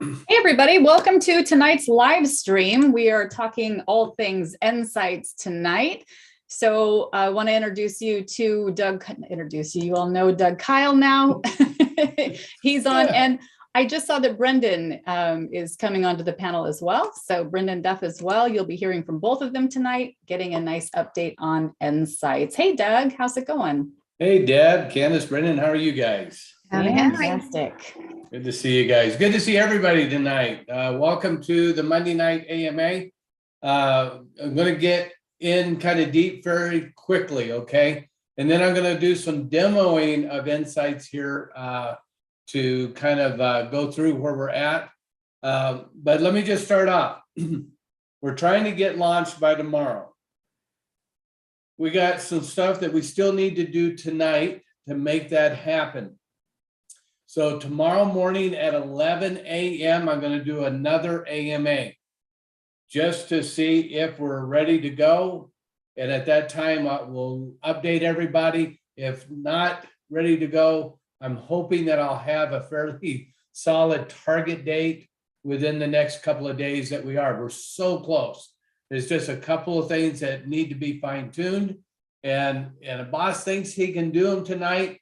Hey everybody, welcome to tonight's live stream. We are talking all things nSights tonight. So I want to introduce you to Doug, you all know Doug Kyle now. He's on, and I just saw that Brendan is coming onto the panel as well. So Brendan Duff as well. You'll be hearing from both of them tonight, getting a nice update on nSights. Hey Doug, how's it going? Hey Deb, Candace, Brendan, how are you guys? Fantastic. Good to see you guys. Good to see everybody tonight. Welcome to the Monday night AMA. I'm going to get in kind of deep very quickly, okay? And then I'm going to do some demoing of nSights here to kind of go through where we're at. But let me just start off. We're trying to get launched by tomorrow. We got some stuff that we still need to do tonight to make that happen. So tomorrow morning at 11 a.m., I'm going to do another AMA just to see if we're ready to go. And at that time, we'll update everybody. If not ready to go, I'm hoping that I'll have a fairly solid target date within the next couple of days that we are. We're so close. There's just a couple of things that need to be fine-tuned. And a boss thinks he can do them tonight.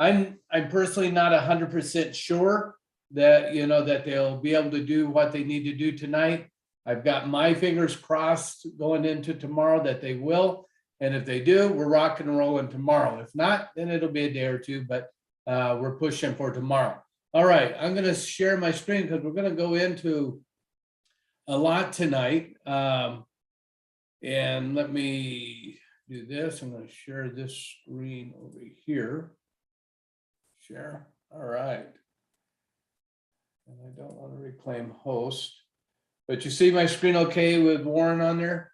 I'm personally not 100% sure that, that they'll be able to do what they need to do tonight. I've got my fingers crossed going into tomorrow that they will. And if they do, we're rocking and rolling tomorrow. If not, then it'll be a day or two, but we're pushing for tomorrow. All right, I'm going to share my screen because we're going to go into a lot tonight. And let me do this. I'm going to share this screen over here. Share. All right. And I don't want to reclaim host, but you see my screen okay with Warren on there?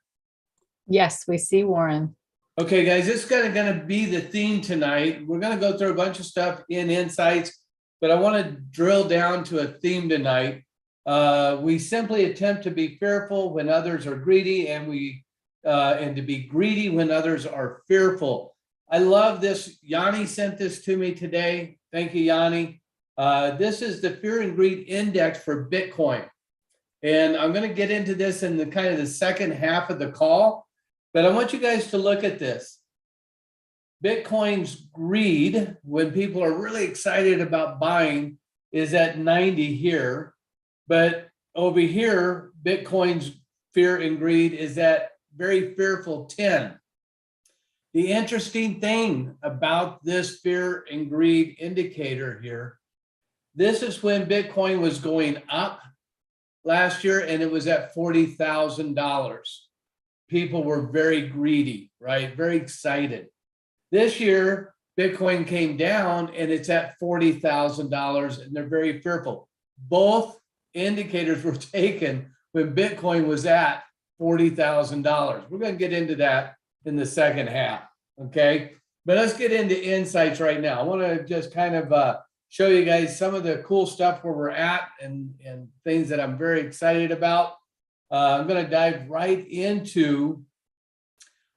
Yes, we see Warren. Okay, guys, this is going to be the theme tonight. We're going to go through a bunch of stuff in nSights, but I want to drill down to a theme tonight. We simply attempt to be fearful when others are greedy, and to be greedy when others are fearful. I love this. Yanni sent this to me today. Thank you, Yanni. This is the Fear and Greed Index for Bitcoin. And I'm going to get into this in the kind of the second half of the call, but I want you guys to look at this. Bitcoin's greed, when people are really excited about buying, is at 90 here. But over here, Bitcoin's fear and greed is at very fearful 10. The interesting thing about this fear and greed indicator here, this is when Bitcoin was going up last year and it was at $40,000. People were very greedy, right? Very excited. This year, Bitcoin came down and it's at $40,000 and they're very fearful. Both indicators were taken when Bitcoin was at $40,000. We're going to get into that in the second half, okay? But let's get into nSights right now. I want to just kind of show you guys some of the cool stuff where we're at and things that I'm very excited about. I'm going to dive right into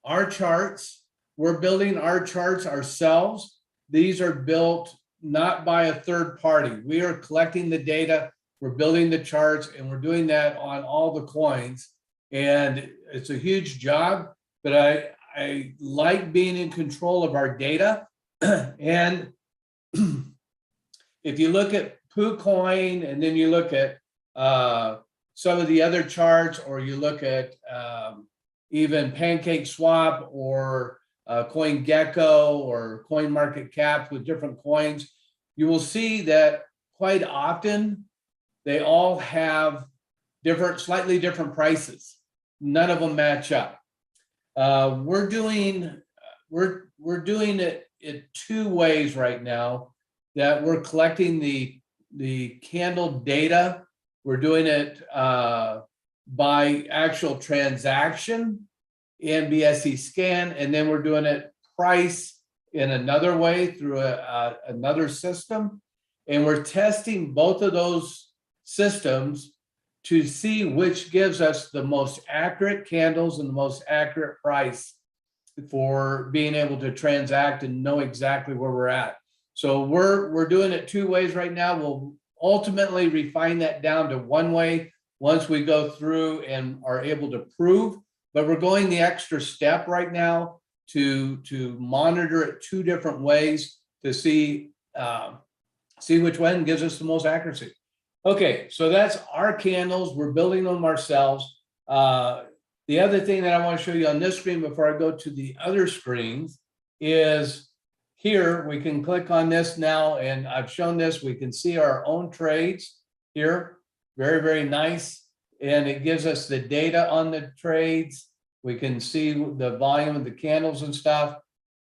our charts. We're building our charts ourselves. These are built not by a third party. We are collecting the data, we're building the charts, and we're doing that on all the coins. And it's a huge job, but I like being in control of our data. And if you look at PooCoin and then you look at some of the other charts, or you look at even PancakeSwap or CoinGecko or CoinMarketCap with different coins, you will see that quite often they all have slightly different prices. None of them match up. We're doing it in two ways right now. That we're collecting the candle data. We're doing it by actual transaction in BSC scan, and then we're doing it price in another way through another system. And we're testing both of those systems to see which gives us the most accurate candles and the most accurate price for being able to transact and know exactly where we're at. So we're doing it two ways right now. We'll ultimately refine that down to one way once we go through and are able to prove, but we're going the extra step right now to monitor it two different ways to see which one gives us the most accuracy. Okay, so that's our candles. We're building them ourselves. The other thing that I want to show you on this screen before I go to the other screens is here. We can click on this now, and I've shown this. We can see our own trades here. Very, very nice. And it gives us the data on the trades. We can see the volume of the candles and stuff.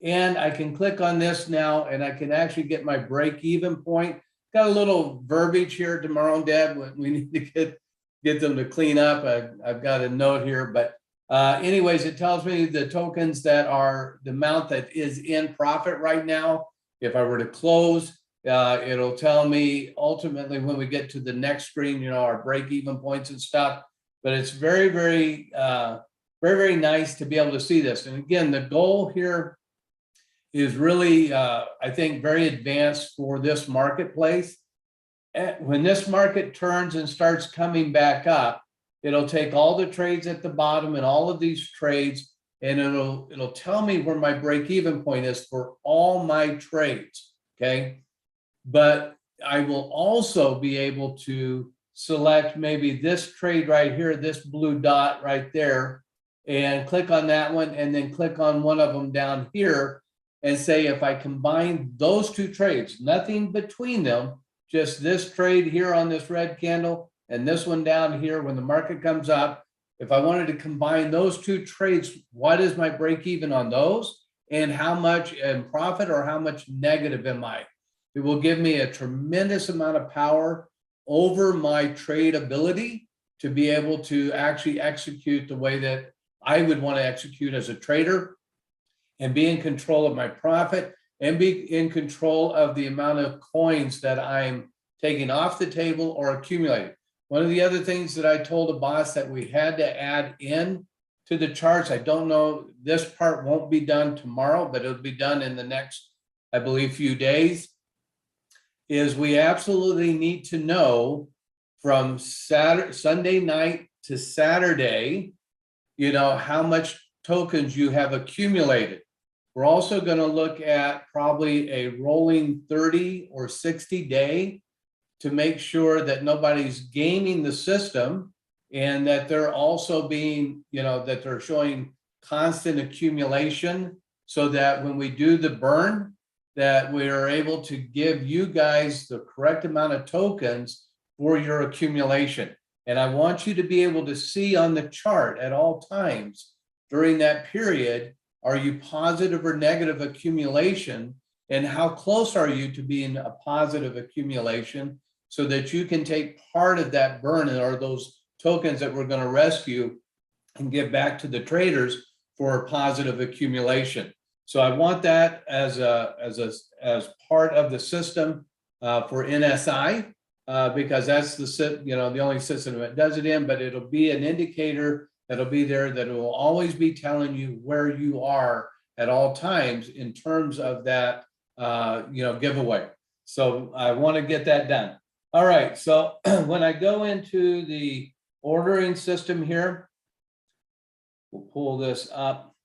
And I can click on this now, and I can actually get my break-even point. Got a little verbiage here tomorrow, Deb. We need to get them to clean up. I've got a note here, but anyways, it tells me the tokens that are the amount that is in profit right now. If I were to close, it'll tell me ultimately when we get to the next screen, you know, our break-even points and stuff. But it's very, very, very, very nice to be able to see this. And again, the goal here is really, I think, very advanced for this marketplace. When this market turns and starts coming back up, it'll take all the trades at the bottom and all of these trades, and it'll tell me where my break-even point is for all my trades, okay? But I will also be able to select maybe this trade right here, this blue dot right there, and click on that one, and then click on one of them down here, and say if I combine those two trades, nothing between them, just this trade here on this red candle and this one down here when the market comes up, if I wanted to combine those two trades, what is my break even on those, and how much in profit or how much negative am I? It will give me a tremendous amount of power over my trade ability to be able to actually execute the way that I would want to execute as a trader, and be in control of my profit, and be in control of the amount of coins that I'm taking off the table or accumulating. One of the other things that I told a boss that we had to add in to the charts, I don't know, this part won't be done tomorrow, but it'll be done in the next, I believe, few days, is we absolutely need to know from Sunday night to Saturday, you know, how much tokens you have accumulated. We're also going to look at probably a rolling 30 or 60 day to make sure that nobody's gaming the system, and that they're also being, you know, that they're showing constant accumulation, so that when we do the burn, that we are able to give you guys the correct amount of tokens for your accumulation. And I want you to be able to see on the chart at all times during that period, are you positive or negative accumulation, and how close are you to being a positive accumulation, so that you can take part of that burn or those tokens that we're going to rescue and give back to the traders for positive accumulation. So I want that as part of the system for NSI, because that's the only system that does it in, but it'll be an indicator that'll be there that will always be telling you where you are at all times in terms of that giveaway. So I want to get that done. All right, so when I go into the ordering system here, we'll pull this up.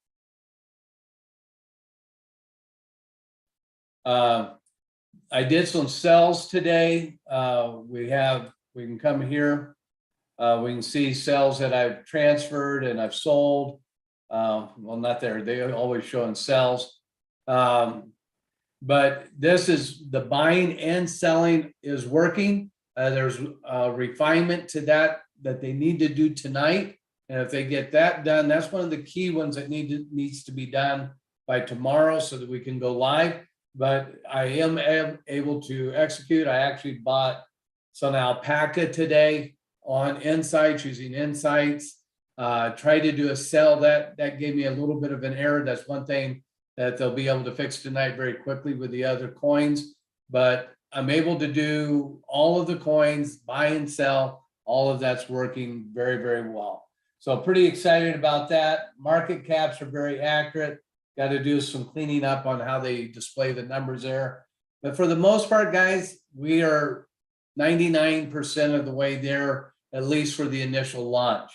I did some sells today. We can come here. We can see sales that I've transferred and I've sold. Well, not there. They always show in sells. But this is the buying and selling is working. There's a refinement to that they need to do tonight. And if they get that done, that's one of the key ones that needs to be done by tomorrow so that we can go live. But I am able to execute. I actually bought some alpaca today on nSights, using nSights. Tried to do a sell that gave me a little bit of an error. That's one thing that they'll be able to fix tonight very quickly with the other coins. But I'm able to do all of the coins, buy and sell. All of that's working very, very well. So pretty excited about that. Market caps are very accurate. Got to do some cleaning up on how they display the numbers there. But for the most part, guys, we are 99% of the way there, at least for the initial launch.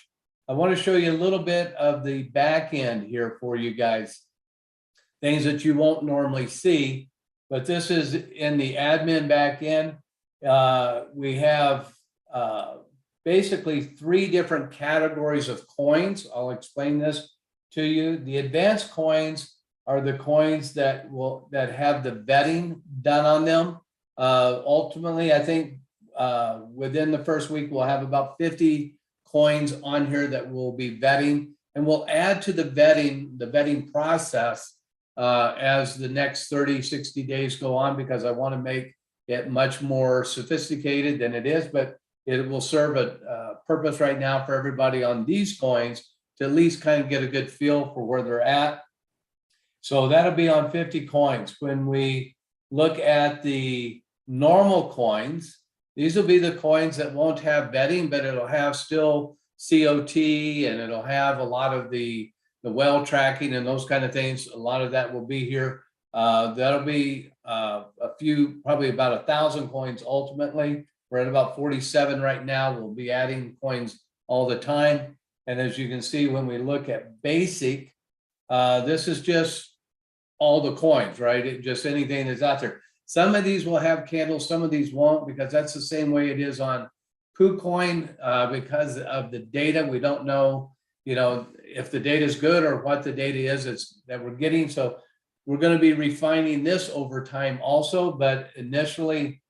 I want to show you a little bit of the back end here for you guys, things that you won't normally see, but this is in the admin back end. We have basically 3 different categories of coins. I'll explain this to you. The advanced coins are the coins that have the vetting done on them. Ultimately, I think within the first week, we'll have about 50 coins on here that we'll be vetting, and we'll add to the vetting process as the next 30, 60 days go on, because I want to make it much more sophisticated than it is, but it will serve a purpose right now for everybody on these coins to at least kind of get a good feel for where they're at. So that'll be on 50 coins. When we look at the normal coins, these will be the coins that won't have vetting, but it'll have still COT, and it'll have a lot of the well tracking and those kind of things. A lot of that will be here. That'll be a few, probably about 1,000 coins ultimately. We're at about 47 right now. We'll be adding coins all the time. And as you can see, when we look at basic, this is just all the coins, right? Just anything that's out there. Some of these will have candles, some of these won't, because that's the same way it is on KuCoin. Because of the data, we don't know, if the data is good or what the data is that we're getting. So we're going to be refining this over time also. But initially,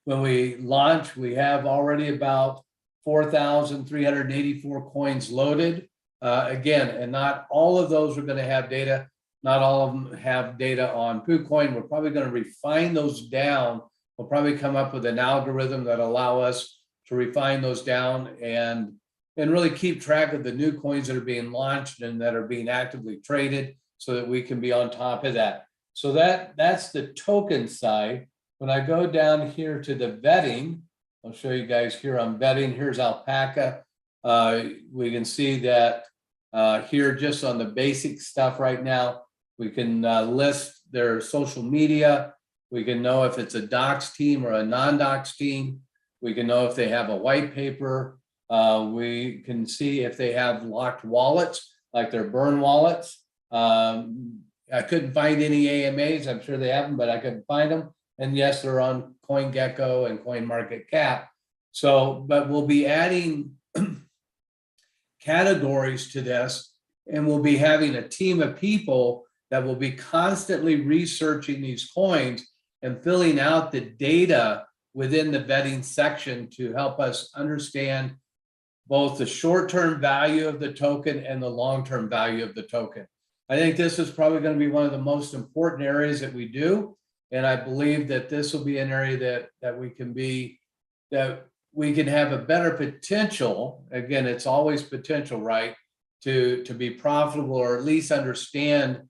when we launch, we have already about 4,384 coins loaded. Again, and not all of those are going to have data. Not all of them have data on KuCoin. We're probably going to refine those down. We'll probably come up with an algorithm that allow us to refine those down and really keep track of the new coins that are being launched and that are being actively traded, so that we can be on top of that. So that's the token side. When I go down here to the vetting, I'll show you guys here on vetting. Here's Alpaca. We can see that here just on the basic stuff right now, we can list their social media. We can know if it's a docs team or a non-docs team. We can know if they have a white paper. We can see if they have locked wallets, like their burn wallets. I couldn't find any AMAs. I'm sure they have them, but I couldn't find them. And yes, they're on CoinGecko and CoinMarketCap. So, but we'll be adding categories to this, and we'll be having a team of people that will be constantly researching these coins and filling out the data within the vetting section to help us understand both the short-term value of the token and the long-term value of the token. I think this is probably going to be one of the most important areas that we do. And I believe that this will be an area that we can have a better potential. Again, it's always potential, right? To be profitable, or at least understand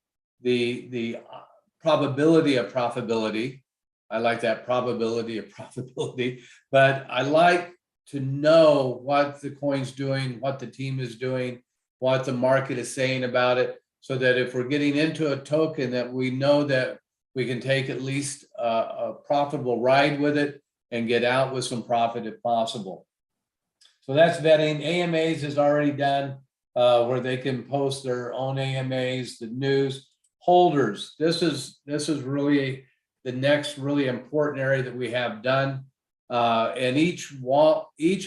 the probability of profitability. I like that, probability of profitability, but I like to know what the coin's doing, what the team is doing, what the market is saying about it, so that if we're getting into a token, that we know that we can take at least a profitable ride with it and get out with some profit if possible. So that's vetting. AMAs is already done, where they can post their own AMAs, the news. Holders, this is really the next really important area that we have done. And each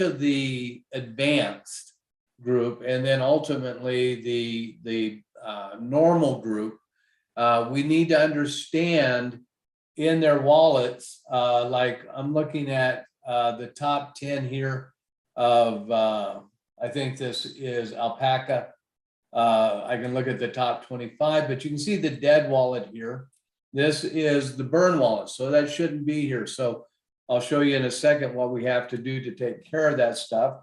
of the advanced group, and then ultimately the normal group, we need to understand in their wallets, like I'm looking at the top 10 here of, I think this is Alpaca. I can look at the top 25, but you can see the dead wallet here. This is the burn wallet, so that shouldn't be here. So I'll show you in a second what we have to do to take care of that stuff.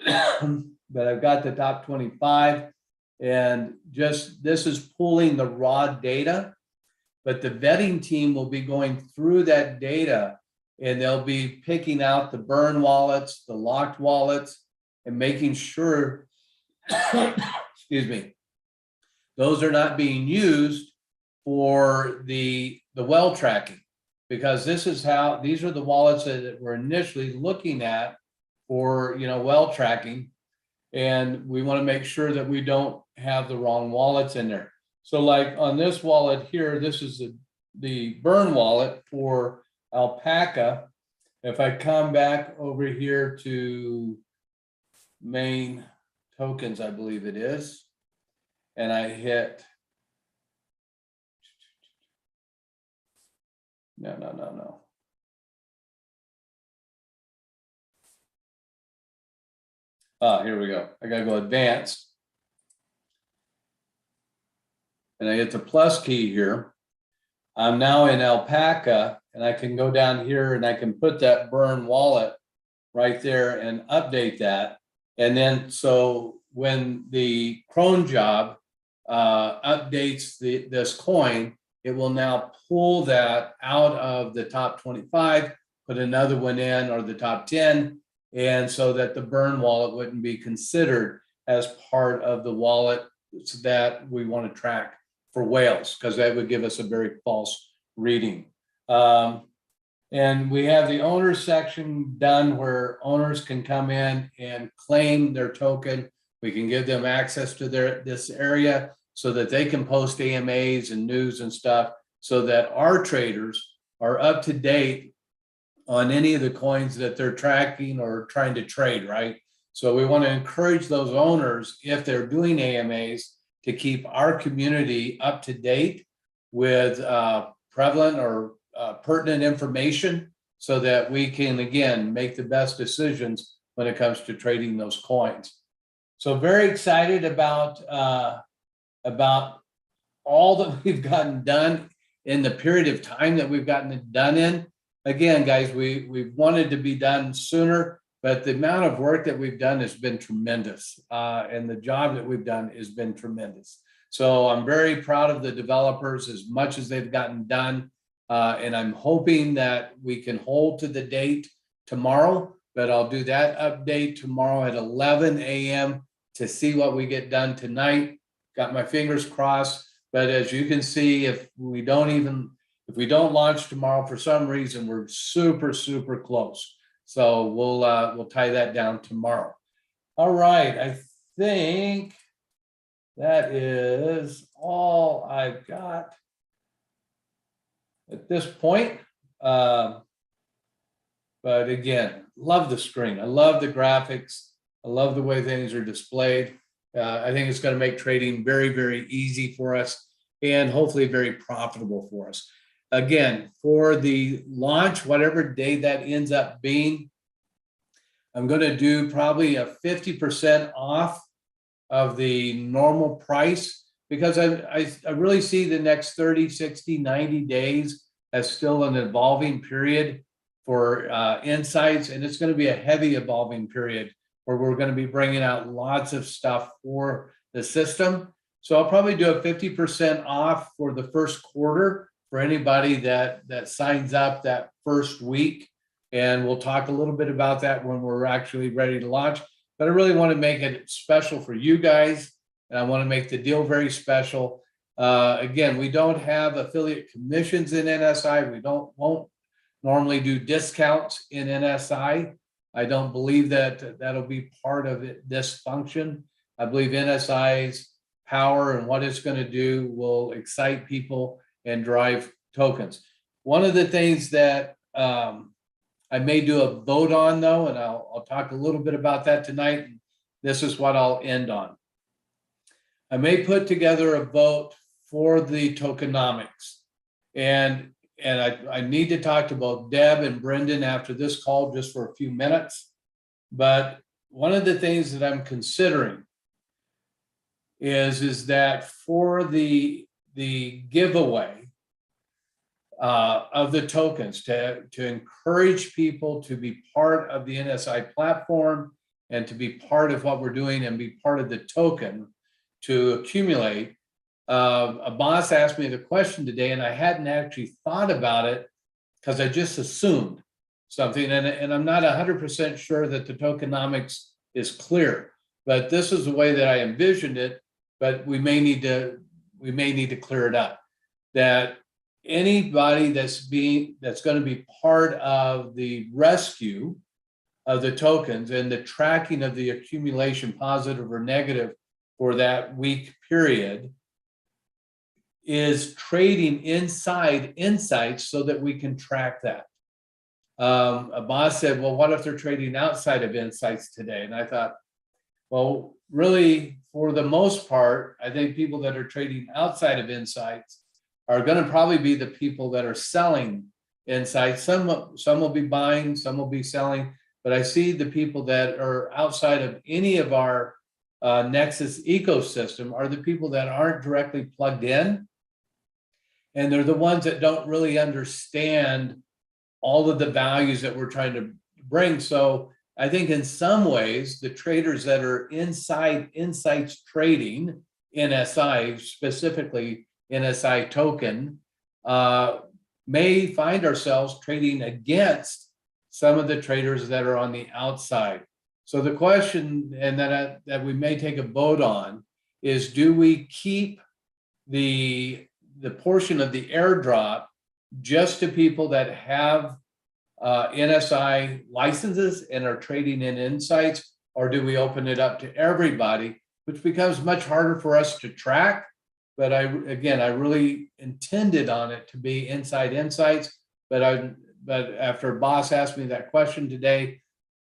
But I've got the top 25, and just this is pulling the raw data, but the vetting team will be going through that data, and they'll be picking out the burn wallets, the locked wallets, and making sure, excuse me, those are not being used for the well tracking. because these are the wallets that we're initially looking at for, well tracking. And we want to make sure that we don't have the wrong wallets in there. So like on this wallet here, this is the burn wallet for Alpaca. If I come back over here to main tokens, I believe it is, and I hit, no. Here we go. I gotta go advanced. And I hit the plus key here. I'm now in Alpaca, and I can go down here and I can put that burn wallet right there and update that. And then so when the cron job updates this coin, it will now pull that out of the top 25, put another one in, or the top 10, and so that the burn wallet wouldn't be considered as part of the wallet that we want to track for whales, because that would give us a very false reading. And we have the owners section done where owners can come in and claim their token. We can give them access to this area so that they can post AMAs and news and stuff, so that our traders are up to date on any of the coins that they're tracking or trying to trade, right? So we want to encourage those owners, if they're doing AMAs, to keep our community up to date with prevalent or pertinent information, so that we can, again, make the best decisions when it comes to trading those coins. So very excited about all that we've gotten done in the period of time that we've gotten it done in. Again, guys, we wanted to be done sooner, but the amount of work that we've done has been tremendous. And the job that we've done has been tremendous. So I'm very proud of the developers as much as they've gotten done. And I'm hoping that we can hold to the date tomorrow, but I'll do that update tomorrow at 11 a.m. to see what we get done tonight. Got my fingers crossed, but as you can see, if we don't launch tomorrow for some reason, we're super close. So we'll tie that down tomorrow. All right, I think that is all I've got at this point. But again, love the screen. I love the graphics. I love the way things are displayed. I think it's going to make trading very easy for us, and hopefully very profitable for us. Again, for the launch, whatever day that ends up being, I'm going to do probably a 50% off of the normal price, because I really see the next 30, 60, 90 days as still an evolving period for nSights, and it's going to be a heavy evolving period where we're going to be bringing out lots of stuff for the system. So I'll probably do a 50% off for the first quarter for anybody that signs up that first week. And we'll talk a little bit about that when we're actually ready to launch. But I really want to make it special for you guys, and I want to make the deal very special. Again, we don't have affiliate commissions in NSI. We won't normally do discounts in NSI. I don't believe that that'll be part of this function. I believe NSI's power and what it's going to do will excite people and drive tokens. One of the things that I may do a vote on, though, and I'll talk a little bit about that tonight. This is what I'll end on. I may put together a vote for the tokenomics, and I need to talk to both Deb and Brendan after this call just for a few minutes. But one of the things that I'm considering is that for the giveaway of the tokens, to encourage people to be part of the NSI platform and to be part of what we're doing and be part of the token to accumulate. A boss asked me the question today, and I hadn't actually thought about it because I just assumed something, and I'm not 100% sure that the tokenomics is clear, but this is the way that I envisioned it. But we may need to clear it up. That anybody that's going to be part of the rescue of the tokens and the tracking of the accumulation, positive or negative, for that week period, is trading inside nSights so that we can track that. A boss said, well, what if they're trading outside of nSights today? And I thought, well, really, for the most part, I think people that are trading outside of nSights are going to probably be the people that are selling nSights. Some will be buying, some will be selling, but I see the people that are outside of any of our Nexus ecosystem are the people that aren't directly plugged in. And they're the ones that don't really understand all of the values that we're trying to bring. So I think in some ways, the traders that are inside nSights trading, NSI, specifically NSI token, may find ourselves trading against some of the traders that are on the outside. So the question, and that we may take a vote on, is do we keep the portion of the airdrop just to people that have NSI licenses and are trading in nSights, or do we open it up to everybody, which becomes much harder for us to track? But I really intended on it to be inside nSights, but after boss asked me that question today,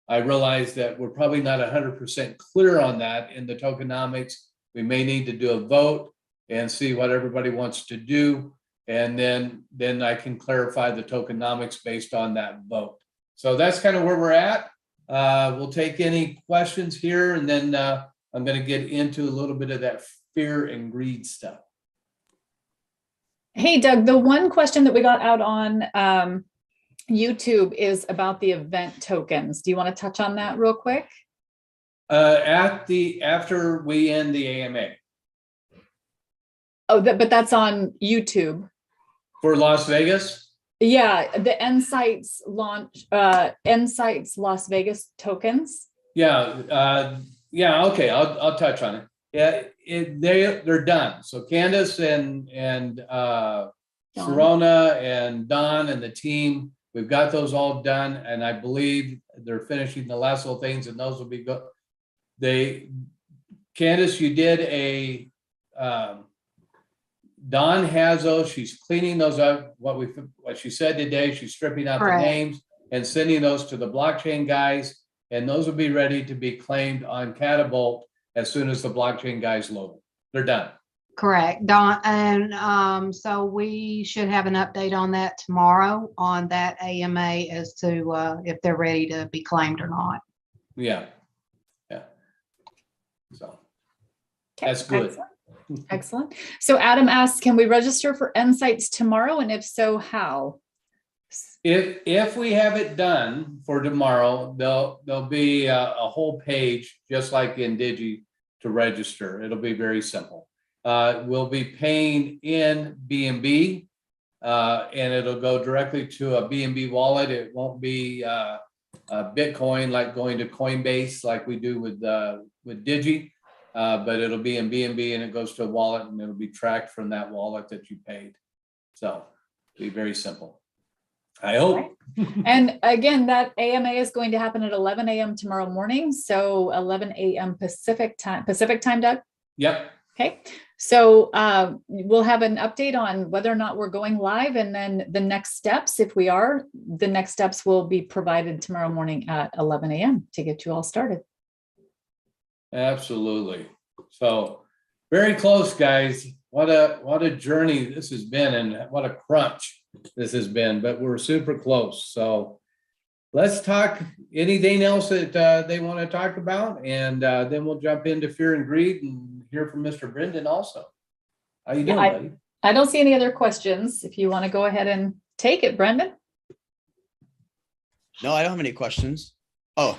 I realized that we're probably not 100% clear on that in the tokenomics. We may need to do a vote and see what everybody wants to do. And then I can clarify the tokenomics based on that vote. So that's kind of where we're at. We'll take any questions here, and then I'm going to get into a little bit of that fear and greed stuff. Hey, Doug, the one question that we got out on YouTube is about the event tokens. Do you want to touch on that real quick? After we end the AMA. Oh, but that's on YouTube. For Las Vegas? Yeah, the nSights launch, nSights Las Vegas tokens. Yeah, okay, I'll touch on it. Yeah, they're done. So Candace and Sharona and Don and the team, we've got those all done, and I believe they're finishing the last little things, and those will be good. Candace, you did a Dawn has those. She's cleaning those up. What she said today, she's stripping out the names and sending those to the blockchain guys, and those will be ready to be claimed on Catapult as soon as the blockchain guys load them. They're done. Correct, Dawn. And so we should have an update on that tomorrow on that AMA as to if they're ready to be claimed or not. Yeah. So that's good. Excellent. So Adam asks, can we register for nSights tomorrow? And if so, how? If we have it done for tomorrow, there'll be a whole page, just like in Digi, to register. It'll be very simple. We'll be paying in BNB, and it'll go directly to a BNB wallet. It won't be Bitcoin like going to Coinbase like we do with Digi. But it'll be in BNB, and it goes to a wallet, and it'll be tracked from that wallet that you paid. So it'll be very simple. I hope. Right. And again, that AMA is going to happen at 11 a.m. tomorrow morning. So 11 a.m. Pacific time, Doug? Yep. Okay. So we'll have an update on whether or not we're going live, and then the next steps. If we are, the next steps will be provided tomorrow morning at 11 a.m. to get you all started. Absolutely. So very close, guys. What a journey this has been, and what a crunch this has been, but we're super close. So let's talk anything else that they want to talk about, and then we'll jump into fear and greed and hear from Mr. Brendan also. How you doing, buddy? I don't see any other questions. If you want to go ahead and take it, Brendan. No, I don't have any questions. Oh,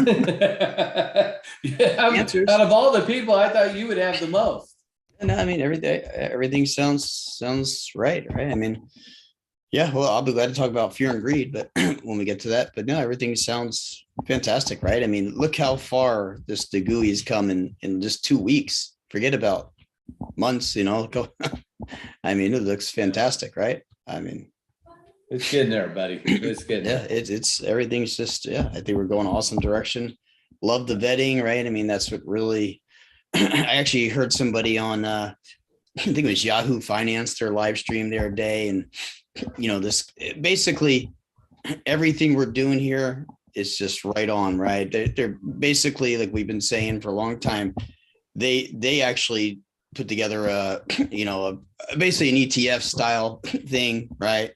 yeah, answers. Out of all the people, I thought you would have the most. No, I mean everything sounds right. I mean, yeah. Well, I'll be glad to talk about fear and greed, but when we get to that. But no, everything sounds fantastic, right? I mean, look how far the GUI has come in just 2 weeks. Forget about months. I mean, it looks fantastic, right? I mean, It's getting there, buddy. It's getting yeah, there. it's everything's just, yeah, I think we're going awesome direction. Love the vetting, right? I mean, that's what really, I actually heard somebody on, I think it was Yahoo Finance, their live stream the other day. And, this basically everything we're doing here is just right on, right? They're basically, like we've been saying for a long time, they actually put together basically an ETF style thing, right?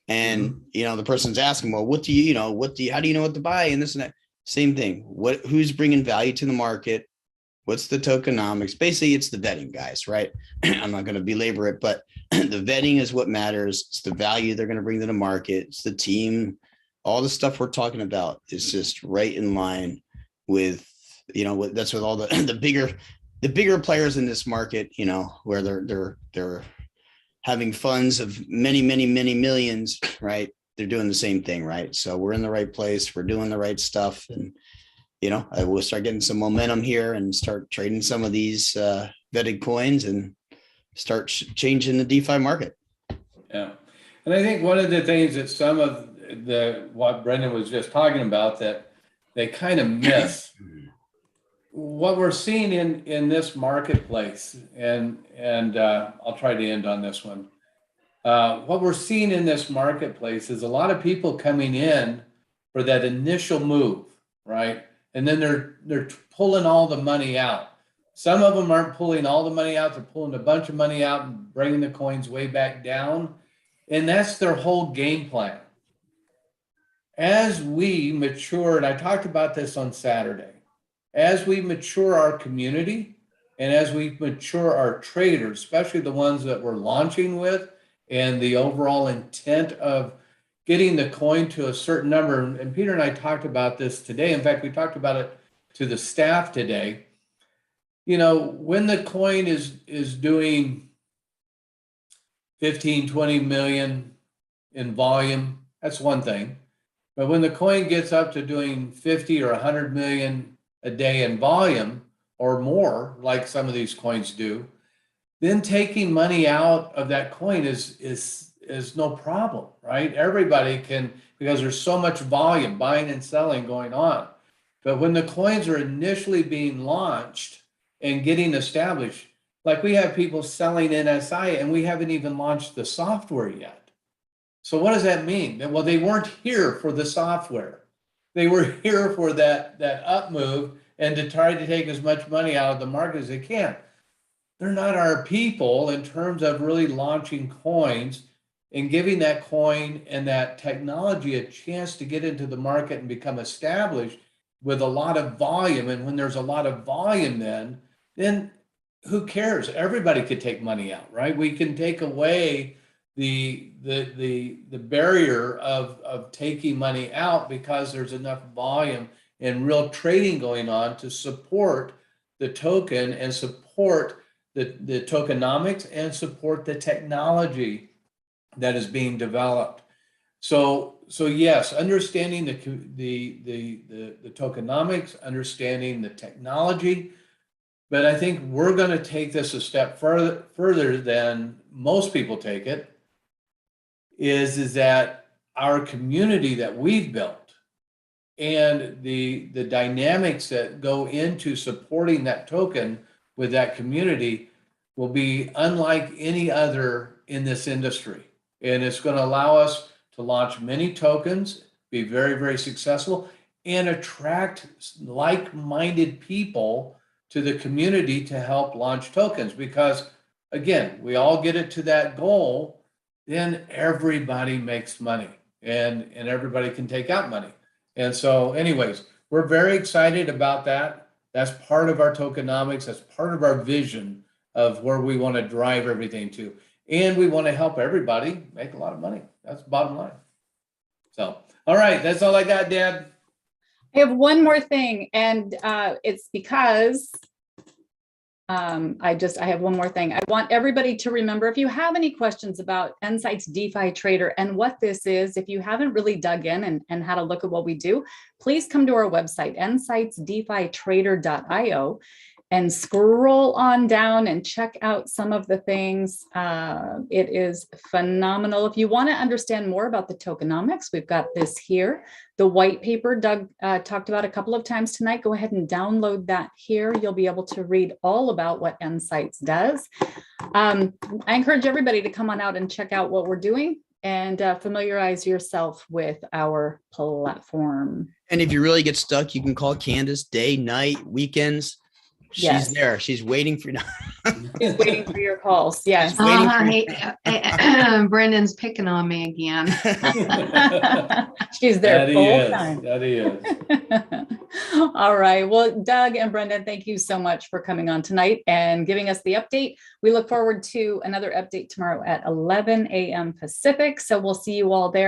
And the person's asking, well, how do you know what to buy and this and that? Same thing. Who's bringing value to the market? What's the tokenomics? Basically, it's the vetting, guys, right? I'm not going to belabor it, but the vetting is what matters. It's the value they're going to bring to the market. It's the team. All the stuff we're talking about is just right in line with, that's with all the bigger players in this market, where they're having funds of many, many, many millions, right? They're doing the same thing, right? So we're in the right place. We're doing the right stuff. And, I will start getting some momentum here and start trading some of these vetted coins and start changing the DeFi market. Yeah. And I think one of the things that some of what Brendan was just talking about that they kind of miss what we're seeing in this marketplace, and I'll try to end on this one. What we're seeing in this marketplace is a lot of people coming in for that initial move, right? And then they're pulling all the money out. Some of them aren't pulling all the money out. They're pulling a bunch of money out and bringing the coins way back down. And that's their whole game plan. As we mature, and I talked about this on Saturday, as we mature our community and as we mature our traders, especially the ones that we're launching with, and the overall intent of getting the coin to a certain number. And Peter and I talked about this today. In fact, we talked about it to the staff today. When the coin is doing 15, 20 million in volume, that's one thing. But when the coin gets up to doing 50 or 100 million a day in volume or more, like some of these coins do, then taking money out of that coin is no problem, right? Everybody can, because there's so much volume, buying and selling going on. But when the coins are initially being launched and getting established, like we have people selling NSI and we haven't even launched the software yet. So what does that mean? Well, they weren't here for the software. They were here for that up move and to try to take as much money out of the market as they can. They're not our people in terms of really launching coins and giving that coin and that technology a chance to get into the market and become established with a lot of volume. And when there's a lot of volume, then who cares? Everybody could take money out, right? We can take away the barrier of taking money out because there's enough volume and real trading going on to support the token and support the tokenomics and support the technology that is being developed. So yes, understanding the tokenomics, understanding the technology, but I think we're going to take this a step further than most people take it. Is that our community that we've built and the dynamics that go into supporting that token with that community will be unlike any other in this industry. And it's going to allow us to launch many tokens, be very, very successful, and attract like-minded people to the community to help launch tokens. Because again, we all get it to that goal, then everybody makes money and everybody can take out money. And so anyways, we're very excited about that. That's part of our tokenomics. That's part of our vision of where we want to drive everything to. And we want to help everybody make a lot of money. That's the bottom line. So, all right, that's all I got, Dad. I have one more thing, and it's because I have one more thing. I want everybody to remember, if you have any questions about nSights DeFi Trader and what this is, if you haven't really dug in and had a look at what we do, please come to our website, nsightsdefitrader.io. and scroll on down and check out some of the things. It is phenomenal. If you want to understand more about the tokenomics, we've got this here. The white paper Doug talked about a couple of times tonight. Go ahead and download that here. You'll be able to read all about what nSights does. I encourage everybody to come on out and check out what we're doing and familiarize yourself with our platform. And if you really get stuck, you can call Candace day, night, weekends. She's Yes. there. She's waiting for you. She's waiting for your calls. Yes. Brendan's picking on me again. She's there That full is, time. that is. All right. Well, Doug and Brendan, thank you so much for coming on tonight and giving us the update. We look forward to another update tomorrow at 11 a.m. Pacific. So we'll see you all there.